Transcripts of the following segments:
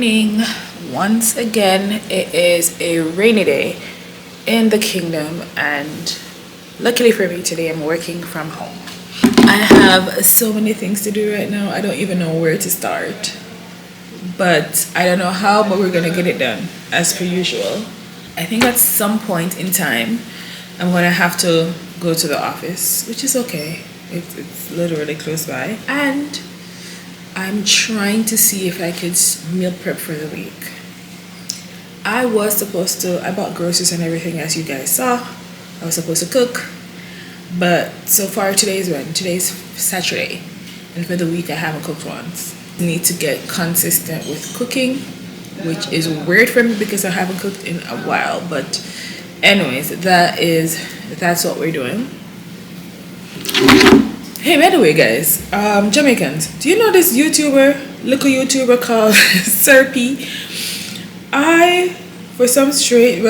morning. Once again, it is a rainy day in the kingdom, and luckily for me today I'm working from home. I have so many things to do right now. I don't even know where to start, but I don't know how, but we're gonna get it done as per usual. I think at some point in time I'm gonna have to go to the office, which is okay. It's literally close by, and I'm trying to see if I could meal prep for the week. I bought groceries and everything, as you guys saw. I was supposed to cook, but so far today's Saturday, and for the week I haven't cooked once. I need to get consistent with cooking, which is weird for me because I haven't cooked in a while, but anyways, that's what we're doing. Hey, by the way, guys, Jamaicans, do you know this little YouTuber called Serpy? Not for some strange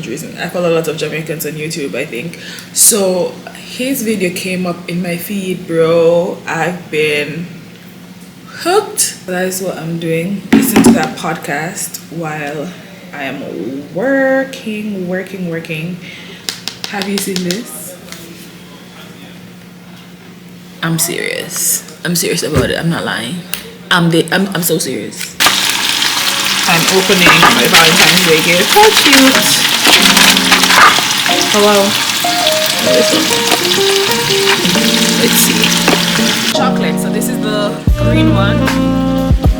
reason, I follow a lot of Jamaicans on YouTube, I think. So his video came up in my feed, bro. I've been hooked. That is what I'm doing. Listen to that podcast while I am working. Have you seen this? I'm serious about it. I'm not lying. I'm so serious. I'm opening my Valentine's Day gift. How cute! Hello. Let's see. Chocolate. So this is the green one.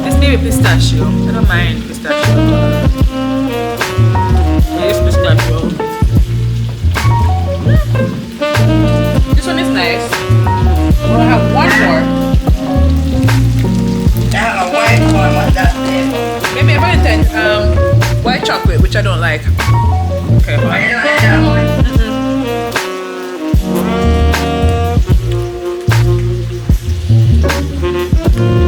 This may be pistachio. I don't mind pistachio. This pistachio. This one is nice. I have one more. I have a white one. What's that name? Maybe a Valentine, white chocolate, which I don't like. Okay, fine. You don't like that one?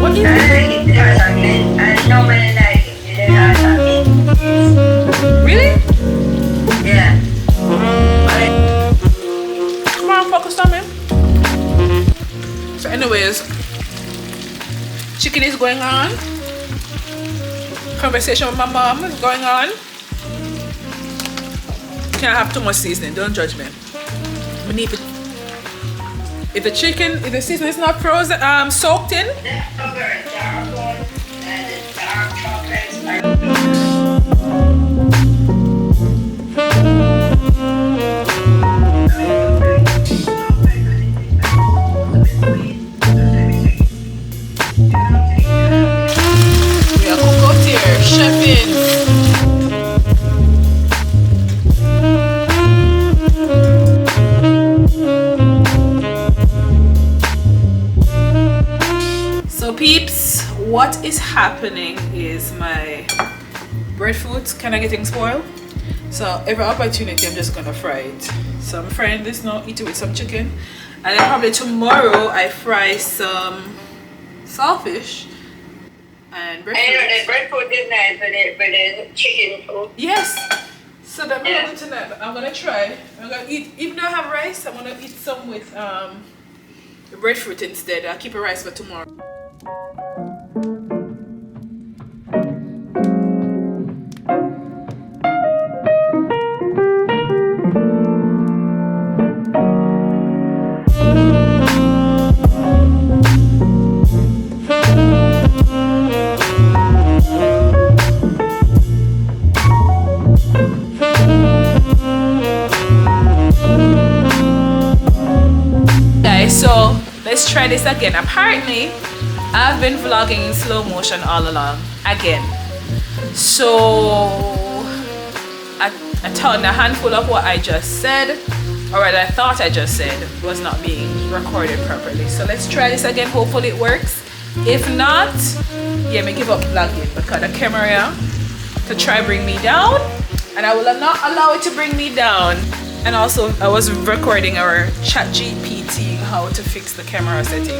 What is I it? like it because of it. I nobody like it because of it. Really? Yeah. Come on, focus on me. So anyways, chicken is going on. Conversation with my mom is going on. Can't have too much seasoning, don't judge me. If the seasoning is not frozen, soaked in. The sugar and dark one and the dark chocolate. We are cook out here, chefing. So peeps, what is happening is my breadfruit's kind of getting spoiled. So every opportunity I'm just gonna fry it. So I'm frying this now, eat it with some chicken. And then probably tomorrow I fry some saltfish and breadfruit. I know the breadfruit is nice for the chicken too. Yes. So that I'm gonna do tonight, but I'm gonna try. I'm gonna eat, even though I have rice, I'm gonna eat some with breadfruit instead. I'll keep a rice for tomorrow. So let's try this again. Apparently I've been vlogging in slow motion all along again, so a handful of what I just said, or what I thought I just said, was not being recorded properly. So let's try this again. Hopefully it works. If not, yeah, me give up vlogging because the camera to try bring me down, and I will not allow it to bring me down. And also I was recording our ChatGPT how to fix the camera setting.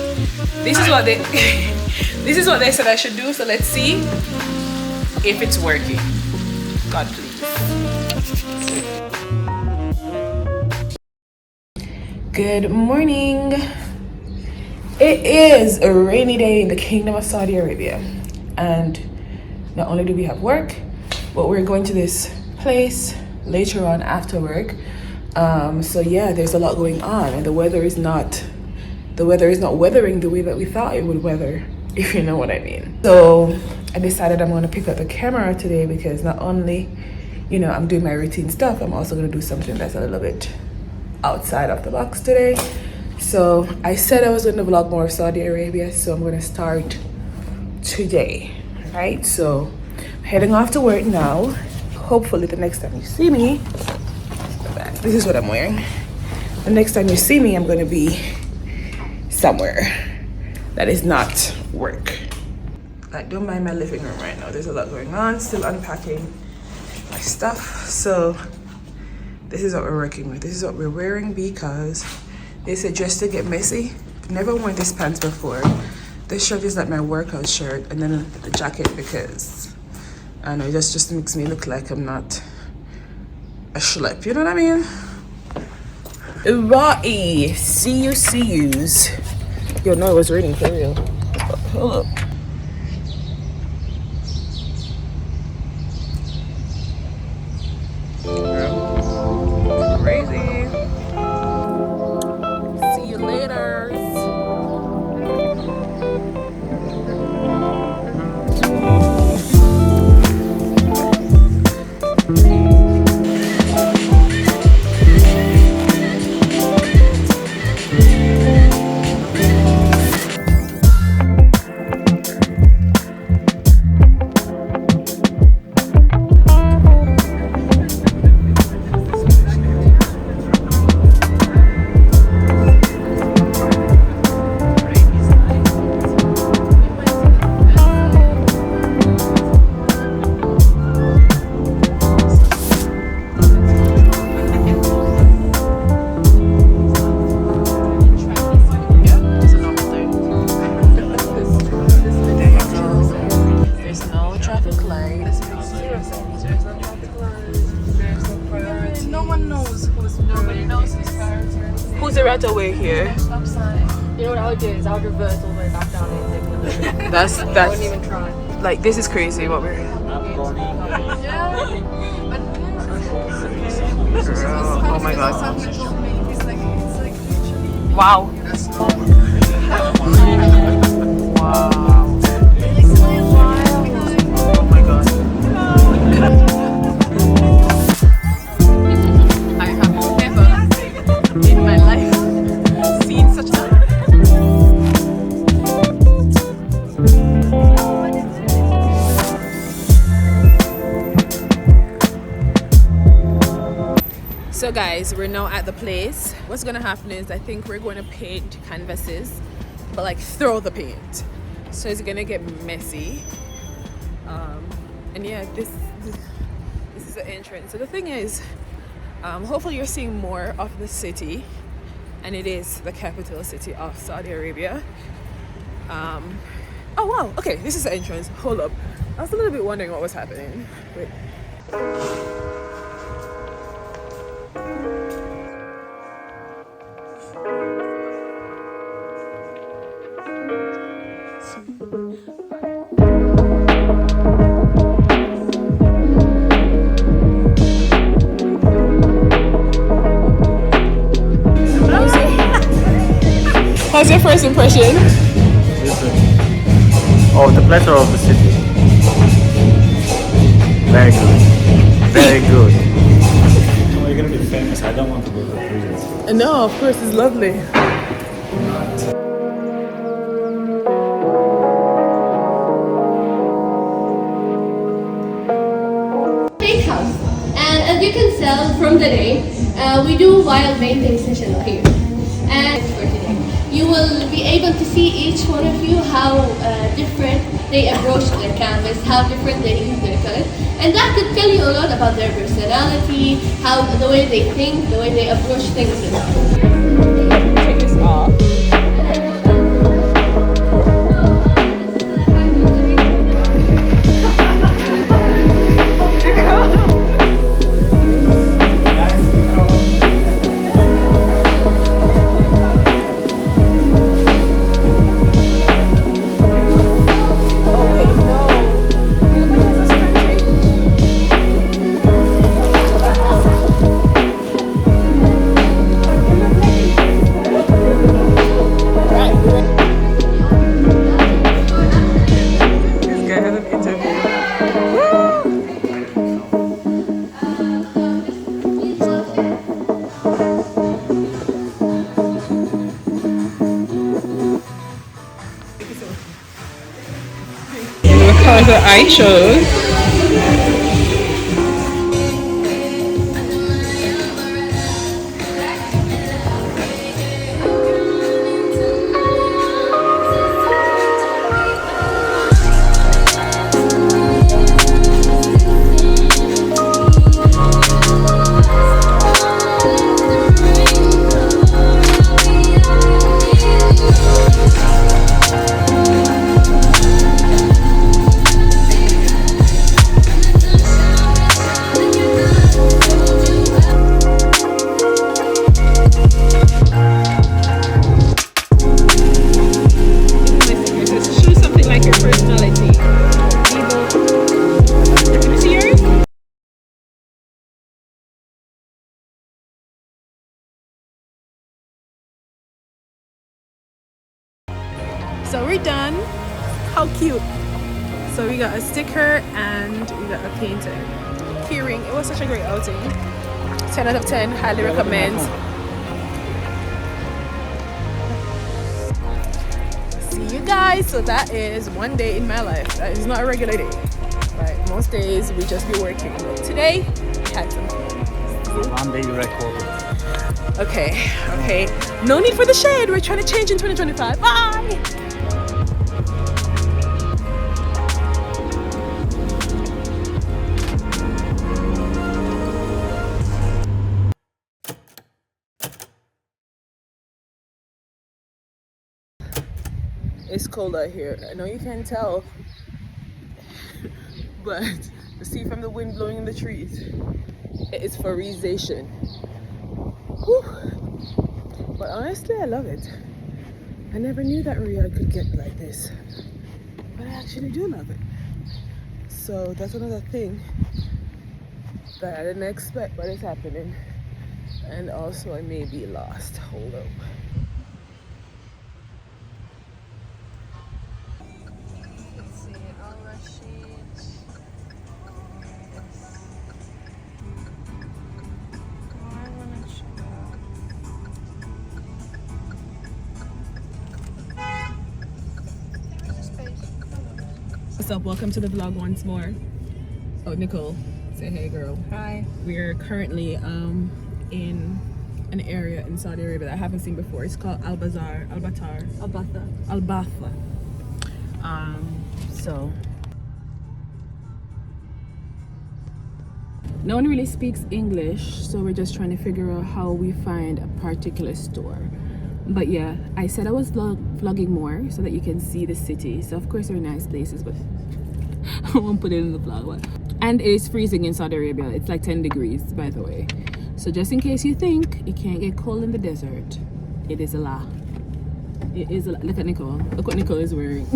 This is what they said I should do, so let's see if it's working. God please. Good morning. It is a rainy day in the Kingdom of Saudi Arabia, and Not only do we have work, but we're going to this place later on after work. So yeah, there's a lot going on, and the weather is not weathering the way that we thought it would weather, if you know what I mean. So I decided I'm going to pick up the camera today because not only, you know, I'm doing my routine stuff, I'm also going to do something that's a little bit outside of the box today. So I said I was going to vlog more of Saudi Arabia, so I'm going to start today, right? So I'm heading off to work now. Hopefully the next time you see me, this is what I'm wearing. The next time you see me, I'm going to be somewhere that is not work. Like, don't mind my living room right now. There's a lot going on, still unpacking my stuff. So this is what we're working with. This is what we're wearing because they said just to get messy. I've never worn this pants before. This shirt is like my workout shirt, and then the jacket because I don't know, it just makes me look like I'm not a schlep, you know what I mean? Right, see yous. Yo, no, it was raining for real. Hold up. Crazy. See you later. Away here. You know what I would do is I would reverse all the way back down and take That's I wouldn't even try. like, this is crazy what we're oh my god. Wow. Wow. Oh my god. I have never in my life seen such a So guys, we're now at the place. What's gonna happen is I think we're going to paint canvases, but like throw the paint. So it's gonna get messy. And yeah, this is the entrance. So the thing is, hopefully you're seeing more of the city, and it is the capital city of Saudi Arabia. Oh wow, okay, this is the entrance. Hold up. I was a little bit wondering what was happening. Wait. How's your first impression? Oh, the pleasure of the city. Very good. Very good. Oh, you're gonna be famous. I don't want to go to the prison. No, of course, it's lovely. Steakhouse, and as you can tell from the name, we do wild painting session here. And for today, you will be able to see each one of you how different they approach their canvas, how different they use their colors, and that could tell you a lot about their personality, how the way they think, the way they approach things. Take this off. The colors that I chose. Choose something like your personality. Can you see yours? So we're done. How cute. So we got a sticker and we got a painting. Keyring. It was such a great outing. 10 out of 10. Highly recommend. See you guys. So that is one day in my life. That is not a regular day. Right. Most days we just be working. But today we had some fun. One day you record. Okay. No need for the shade. We're trying to change in 2025. Bye. It's cold out here. I know you can't tell, but you see from the wind blowing in the trees, it is freezation. Whew. But honestly, I love it. I never knew that Riyadh could get like this, but I actually do love it. So that's another thing that I didn't expect, but it's happening. And also, I may be lost. Hold up. What's up? Welcome to the vlog once more. Oh, Nicole, say hey, girl. Hi. We're currently in an area in Saudi Arabia that I haven't seen before. It's called Al-Batar. Al-Batha. So no one really speaks English, so we're just trying to figure out how we find a particular store. But yeah, I said I was vlogging more so that you can see the city. So of course there are nice places, but I won't put it in the vlog. And it is freezing in Saudi Arabia. It's like 10 degrees, by the way. So just in case you think it can't get cold in the desert, it is a lie. It is a lie. Look at Nicole. Look what Nicole is wearing.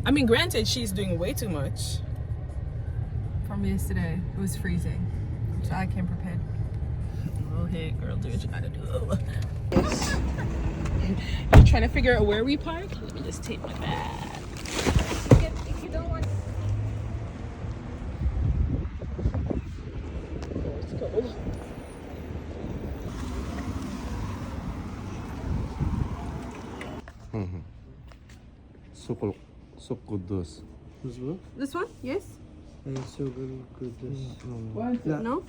I mean, granted, she's doing way too much. From yesterday, it was freezing, so I came prepared. Oh, hey, girl, do what you gotta do. Yes. You're trying to figure out where we park? Let me just take my bag. If you don't want. Let's go. Sok Kudus. This one? Yes? What? No?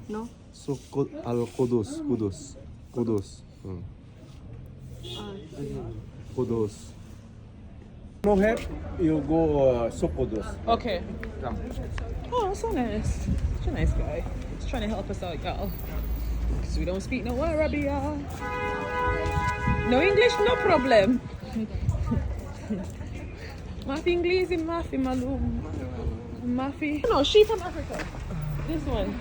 No. Sok Al Kudus. Kudus. Kudus. No help, you go Sok Kudus. Okay. Come. Oh, that's so nice. Such a nice guy. He's trying to help us out, y'all. Because we don't speak no Arabic. No English, no problem. Mafi English and Mafi Malum. Mafi. No, she from Africa. This one.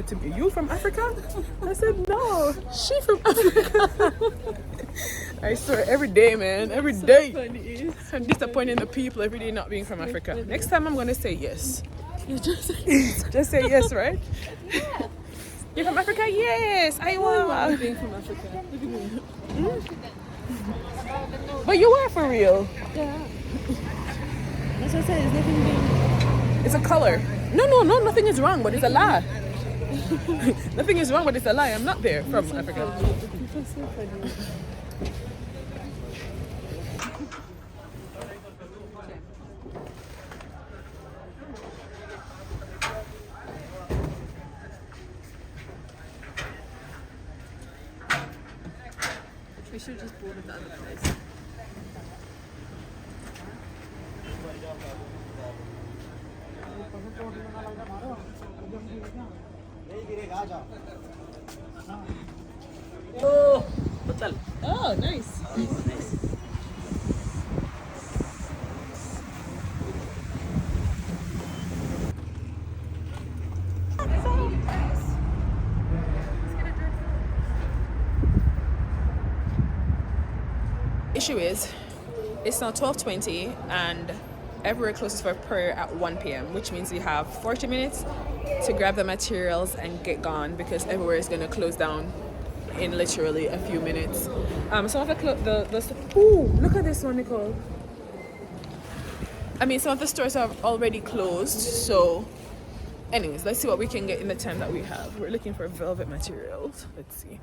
To be you from Africa? I said no. She from Africa. I swear, every day, man, every day. I'm disappointing the people every day not being from Africa. Next time I'm gonna say yes. You just say yes, right? Yeah. You're from Africa? Yes, I was. Being from Africa. Look at me. But you were for real. Yeah. That's what I said. There's nothing being. It's a color. No, nothing is wrong, but it's a lie. Nothing is wrong, but it's a lie. I'm not there from Africa. People are so funny. should just board at the other place. Oh, nice. Issue is, it's now 12:20 and everywhere closes for prayer at 1 p.m, which means you have 40 minutes to grab the materials and get gone because everywhere is going to close down in literally a few minutes. Some of the ooh, look at this one, Nicole. I mean, some of the stores have already closed, so anyways, let's see what we can get in the time that we have. We're looking for velvet materials. Let's see.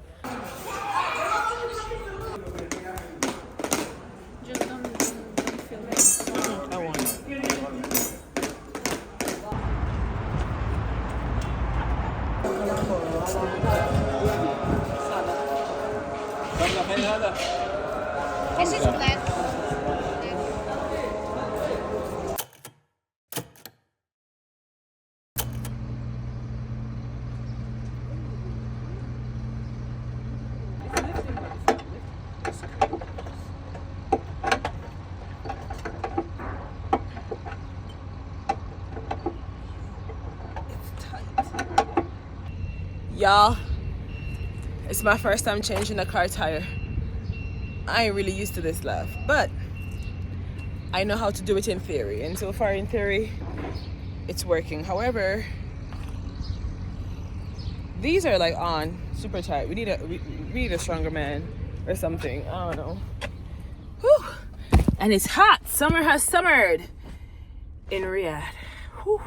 This is black. Y'all, it's my first time changing a car tire. I ain't really used to this life, but I know how to do it in theory, and so far in theory it's working. However, these are like on super tight. We need a stronger man or something. I don't know. Whew. And it's hot. Summer has summered in Riyadh. Whew.